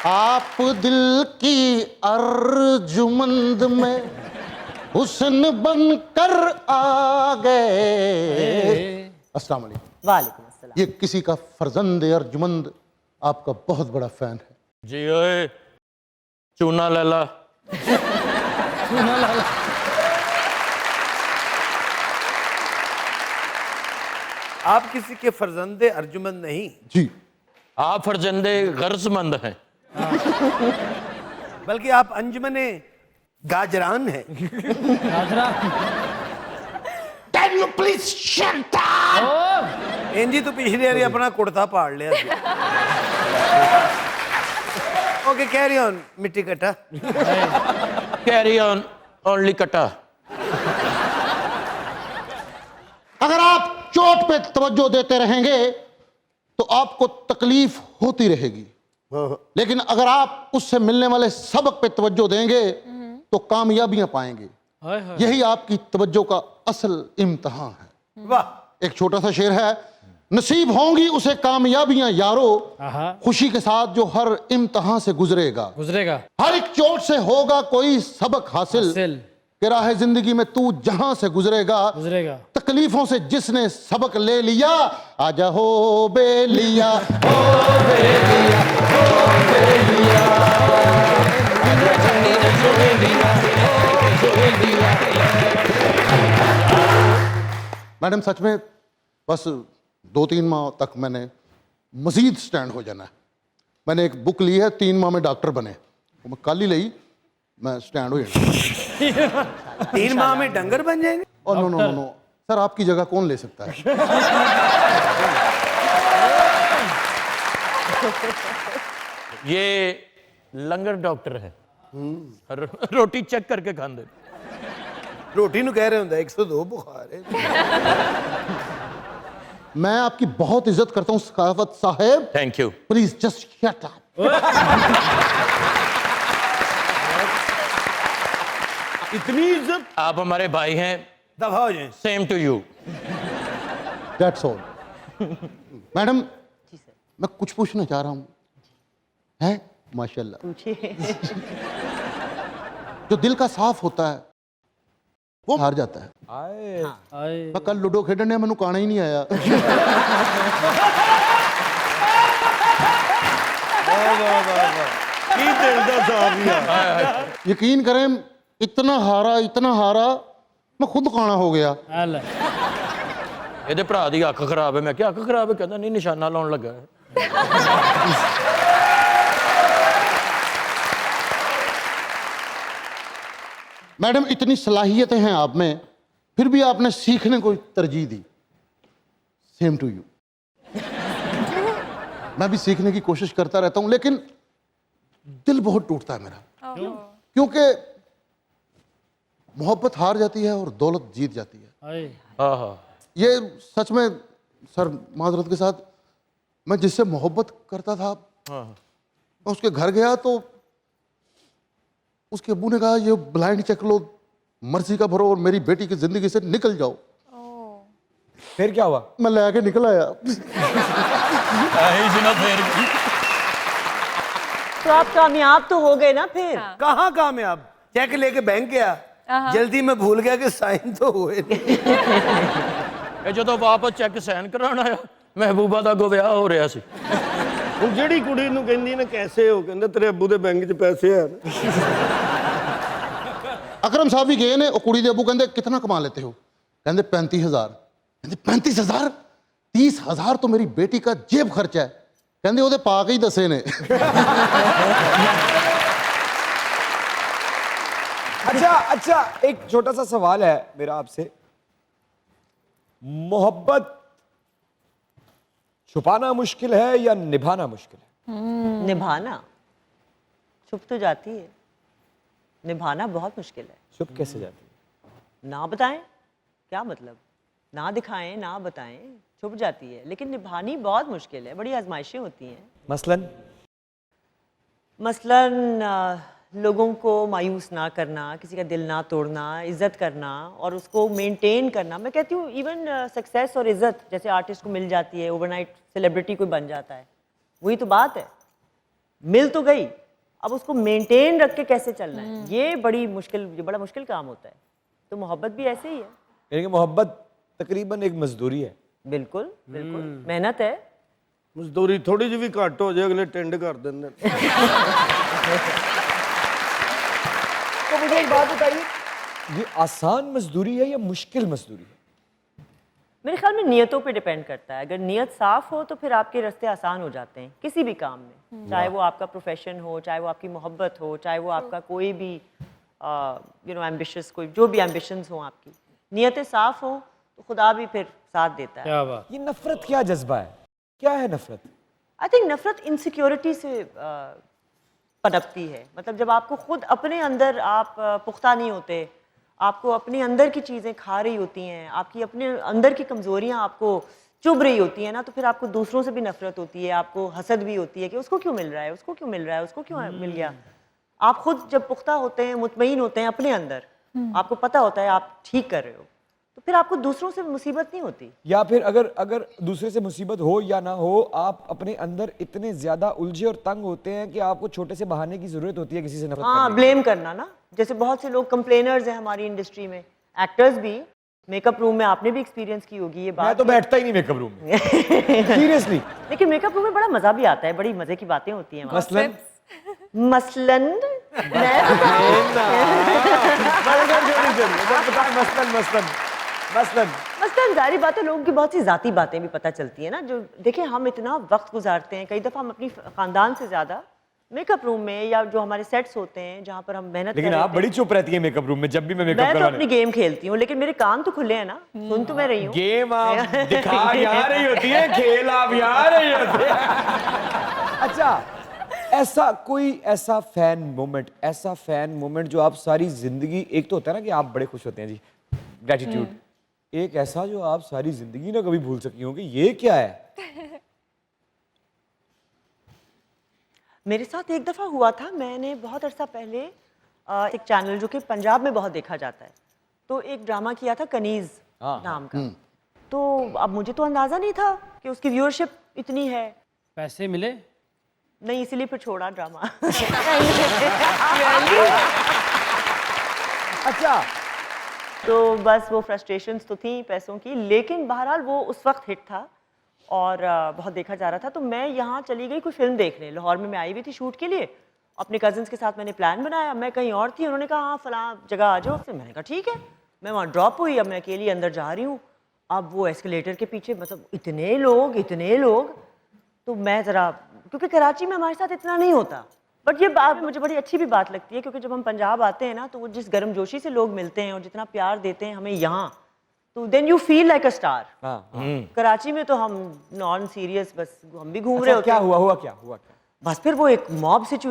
आप दिल की अर्जुमंद में हुस्न बनकर आ गए। अस्सलाम वालेकुम। वालेकुम अस्सलाम। ये किसी का फर्जंद अर्जुमंद आपका बहुत बड़ा फैन है। जी ओए चूना लाला। चूना लाला। आप किसी के फर्जंदे अर्जुमंद नहीं जी, आप फर्जंदे गर्जमंद हैं। बल्कि आप अंजुमने गाजरान हैं। गाजरा। Can you please shut up? इंजी तो पिछली बारी अपना कुर्ता पाड़ लिया सी। ओके कैरी ऑन मिट्टी कट्टा। कैरी ऑन ओनली कटा। अगर आप चोट पे तवज्जो देते रहेंगे तो आपको तकलीफ होती रहेगी, लेकिन अगर आप उससे मिलने वाले सबक पे तवज्जो देंगे तो कामयाबियां पाएंगे। यही आपकी तवज्जो का असल इम्तिहान है। वाह। एक छोटा सा शेर है, नसीब होंगी उसे कामयाबियां यारो, खुशी के साथ जो हर इम्तिहान से गुजरेगा। हर एक चोट से होगा कोई सबक हासिल, कि राह जिंदगी में तू जहां से गुजरेगा। तकलीफों से जिसने सबक ले लिया, आजा हो बेलिया, हो बेलिया, हो बेलिया, मैडम सच में बस 2-3 माह तक मैंने मजीद स्टैंड हो जाना है। मैंने एक बुक ली है 3 माह में डॉक्टर बने, वो मैं कल ही ली, मैं स्टैंड हो जाना। 3 माह में डंगर बन जाएंगे? और no no no no sir, आपकी जगह कौन ले सकता है? ये लंगर डॉक्टर है। रोटी चेक करके खांदे। रोटी नु कह रहे होंगे 102 बुखार है। मैं आपकी बहुत इज्जत करता हूं Sakhawat Sahab. Thank you. Please just shut up. इतनी इज्जत? आप हमारे भाई हैं। दफा हो जाए। Same to you. That's all. Madam मैं कुछ पूछना चाह रहा हूं। है माशाल्लाह। पूछिए। जो दिल का साफ होता है वो हार जाता है। मैं कल लूडो खेडने मैनू काना ही नहीं आया। यकीन करें इतना हारा मैं खुद काना हो गया। ਇਹਦੇ ਭਰਾ ਦੀ ਅੱਖ ਖਰਾਬ ਹੈ। ਮੈਂ ਕਿਹਾ ਅੱਖ ਖਰਾਬ ਹੈ? ਕਹਿੰਦਾ ਨਹੀਂ ਨਿਸ਼ਾਨਾ ਲਾਉਣ ਲੱਗਾ ਹੈ। मैडम इतनी सलाहियतें हैं आप में, फिर भी आपने सीखने को तरजीह दी। Same to you. मैं भी सीखने की कोशिश करता रहता हूं, लेकिन दिल बहुत टूटता है मेरा। क्योंकि मोहब्बत हार जाती है और दौलत जीत जाती है। ये सच में सर माजरत के साथ, मैं जिससे मोहब्बत करता था मैं उसके घर गया तो उसके अब्बू ने कहा ये ब्लाइंड चेक लो, मर्जी का भरो और मेरी बेटी की जिंदगी से निकल जाओ। फिर क्या हुआ? मैं ले आके निकल आया। तो आप कामयाब तो हो गए ना फिर? कहाँ कामयाब? चेक लेके बैंक गया, जल्दी में भूल गया कि साइन तो हुए नहीं। ਜਦੋਂ ਵਾਪਸ ਚੈੱਕ ਸਾਈਨ ਕਰਾਉਣ ਆਇਆ, ਮਹਿਬੂਬਾ ਦਾ ਗੋ ਵਿਆਹ ਹੋ ਰਿਹਾ ਸੀ। ਹੁਣ ਜਿਹੜੀ ਕੁੜੀ ਨੂੰ ਕਹਿੰਦੀ ਨਾ ਕੈਸੇ ਹੋ, ਕਹਿੰਦਾ ਤੇਰੇ ਅੱਬੂ ਦੇ ਬੈਂਕ 'ਚ ਪੈਸੇ ਆ। अकरम साहब भी गए ने, और कुड़ी दे अबू कहते कितना कमा लेते हो? कहते 35,000। कहते 35,000? 30,000 तो मेरी बेटी का जेब खर्चा है। कहते ओदे पा के ही दसे ने। अच्छा एक छोटा सा सवाल है मेरा आपसे। मोहब्बत छुपाना मुश्किल है या निभाना मुश्किल है? निभाना। छुप तो जाती है, निभाना बहुत मुश्किल है। छुप कैसे जाती है? ना बताएं, क्या मतलब? ना दिखाएं, ना बताएं, छुप जाती है। लेकिन निभानी बहुत मुश्किल है, बड़ी आजमाइशें होती हैं। मसलन लोगों को मायूस ना करना, किसी का दिल ना तोड़ना, इज्जत करना और उसको मेंटेन करना। मैं कहती हूँ इवन सक्सेस और इज्जत जैसे आर्टिस्ट को मिल जाती है, ओवरनाइट सेलिब्रिटी कोई बन जाता है, वही तो बात है, मिल तो गई, अब उसको मेंटेन रख के कैसे चलना है, ये बड़ा मुश्किल काम होता है। तो मोहब्बत भी ऐसे ही है। यानी कि मोहब्बत तकरीबन एक मजदूरी है। बिल्कुल बिल्कुल, मेहनत है। ਮਜ਼ਦੂਰੀ ਥੋੜੀ ਜਿਹੀ ਵੀ ਘੱਟ ਹੋ ਜਾਏ ਅਗਲੇ ਟੈਂਡ ਕਰ ਦਿੰਦੇ ਨੇ। तो मुझे एक बात बताइए, ये आसान मजदूरी है या मुश्किल मजदूरी है? मेरे ख्याल में नियतों पे डिपेंड करता है। अगर नियत साफ हो तो फिर आपके रास्ते आसान हो जाते हैं किसी भी काम में, चाहे वो आपका प्रोफेशन हो, चाहे वो आपकी मोहब्बत हो, चाहे वो आपका कोई भी एम्बिशियस, कोई जो भी एम्बिशंस हो आपकी, नियतें साफ हो तो खुदा भी फिर साथ देता है। क्या बात। ये नफरत क्या जज्बा है, क्या है नफरत? आई थिंक नफरत इनसिक्योरिटी से पनपती है। मतलब जब आपको खुद अपने अंदर आप पुख्ता नहीं होते, आपको अपने अंदर की चीज़ें खा रही होती हैं, आपकी अपने अंदर की कमज़ोरियाँ आपको चुभ रही होती हैं ना, तो फिर आपको दूसरों से भी नफरत होती है, आपको हसद भी होती है कि उसको क्यों मिल रहा है, उसको क्यों मिल रहा है, उसको क्यों मिल गया। आप खुद जब पुख्ता होते हैं, मुतमईन होते हैं अपने अंदर, आपको पता होता है आप ठीक कर रहे हो, तो फिर आपको दूसरों से मुसीबत नहीं होती। या फिर अगर दूसरे से मुसीबत हो या ना हो, आप अपने अंदर इतने ज्यादा उलझे और तंग होते हैं कि आपको छोटे से बहाने की जरूरत होती है किसी से नफरत हाँ, करने की। ब्लेम करना ना, जैसे बहुत से लोग कंप्लेनर्स हैं हमारी इंडस्ट्री में, एक्टर्स भी, मेकअप रूम में आपने भी एक्सपीरियंस की होगी ये मैं बात। तो बैठता ही नहीं मेकअप रूम में सीरियसली। लेकिन मेकअप रूम में बड़ा मजा भी आता है, बड़ी मजे की बातें होती हैं वहाँ। मसलन मसलन मसलन मसलन जारी बात है, लोगों की बहुत सी जाती बातें भी पता चलती है ना। जो देखिए, हम इतना वक्त गुजारते हैं, कई दफा हम अपनी खानदान से ज्यादा मेकअप रूम में या जो हमारे सेट्स होते हैं जहाँ पर हम मेहनत लेकिन कर रहे आप होते बड़ी हैं। चुप रहती है मेकअप रूम में जब भी मैं मेकअप मैं तो करवाने। अपनी गेम खेलती हूँ, लेकिन मेरे कान तो खुले हैं ना, सुन तो मैं रही हूँ। गेम आप दिखा यहाँ रही होती है, खेल आप यहाँ रही होती है। अच्छा, ऐसा फैन मोमेंट जो आप सारी जिंदगी, एक तो होता है ना कि आप बड़े खुश होते हैं जी, ग्रेटिट्यूड, एक ऐसा जो आप सारी जिंदगी ना कभी भूल सकी होंगे, ये क्या है? मेरे साथ एक दफ़ा हुआ था, मैंने बहुत अरसा पहले एक चैनल जो कि पंजाब में बहुत देखा जाता है, तो एक ड्रामा किया था कनीज़ नाम का। तो अब मुझे तो अंदाज़ा नहीं था कि उसकी व्यूअरशिप इतनी है। पैसे मिले? नहीं, इसीलिए फिर छोड़ा ड्रामा। अच्छा, तो बस वो फ्रस्ट्रेशंस तो थी पैसों की, लेकिन बहरहाल वो उस वक्त हिट था और बहुत देखा जा रहा था। तो मैं यहाँ चली गई कोई फिल्म देखने, लाहौर में मैं आई हुई थी शूट के लिए, अपने कजन्स के साथ मैंने प्लान बनाया, मैं कहीं और थी, उन्होंने कहा हाँ फलां जगह आ जाओ, फिर मैंने कहा ठीक है, मैं वहाँ ड्रॉप हुई, अब मैं अकेली अंदर जा रही हूँ, अब वो एस्केलेटर के पीछे मतलब इतने लोग, तो मैं ज़रा, क्योंकि कराची में हमारे साथ इतना नहीं होता, बट ये बात मुझे बड़ी अच्छी भी बात लगती है, क्योंकि जब हम पंजाब आते हैं ना, तो वो जिस गर्मजोशी से लोग मिलते हैं और जितना प्यार देते हैं हमें यहाँ, तो then you feel like a star. Karachi में तो हम नॉन सीरियस, बस हम भी घूम रहे होते क्या हैं। हुआ क्या? बस फिर वो एक मॉब सिचुएशन